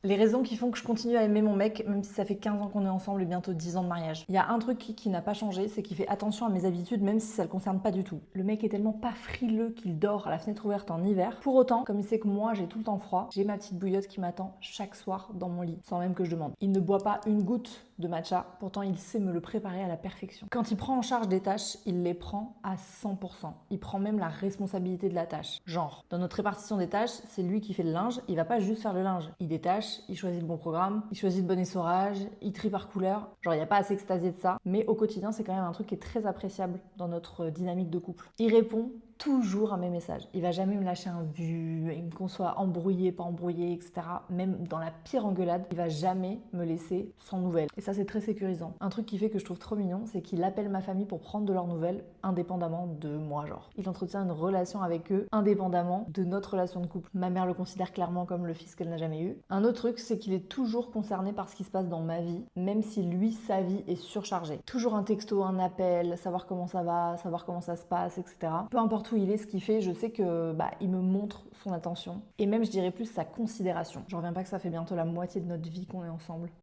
Les raisons qui font que je continue à aimer mon mec, même si ça fait 15 ans qu'on est ensemble et bientôt 10 ans de mariage. Il y a un truc qui n'a pas changé, c'est qu'il fait attention à mes habitudes, même si ça le concerne pas du tout. Le mec est tellement pas frileux qu'il dort à la fenêtre ouverte en hiver. Pour autant, comme il sait que moi j'ai tout le temps froid, j'ai ma petite bouillotte qui m'attend chaque soir dans mon lit, sans même que je demande. Il ne boit pas une goutte de matcha, pourtant il sait me le préparer à la perfection. Quand il prend en charge des tâches, il les prend à 100%. Il prend même la responsabilité de la tâche. Genre, dans notre répartition des tâches, c'est lui qui fait le linge, il va pas juste faire le linge. Il détache, il choisit le bon programme, il choisit le bon essorage, il trie par couleur. Genre, il n'y a pas à s'extasier de ça, mais au quotidien, c'est quand même un truc qui est très appréciable dans notre dynamique de couple. Il répond toujours à mes messages. Il va jamais me lâcher un vu, qu'on soit embrouillé, pas embrouillé, etc. Même dans la pire engueulade, il va jamais me laisser sans nouvelles. Et ça, c'est très sécurisant. Un truc qui fait que je trouve trop mignon, c'est qu'il appelle ma famille pour prendre de leurs nouvelles, indépendamment de moi, genre. Il entretient une relation avec eux, indépendamment de notre relation de couple. Ma mère le considère clairement comme le fils qu'elle n'a jamais eu. Un autre truc, c'est qu'il est toujours concerné par ce qui se passe dans ma vie, même si lui, sa vie est surchargée. Toujours un texto, un appel, savoir comment ça va, savoir comment ça se passe, etc. Peu importe où il est, ce qu'il fait, je sais que il me montre son attention et même je dirais plus sa considération. Je reviens pas que ça fait bientôt la moitié de notre vie qu'on est ensemble.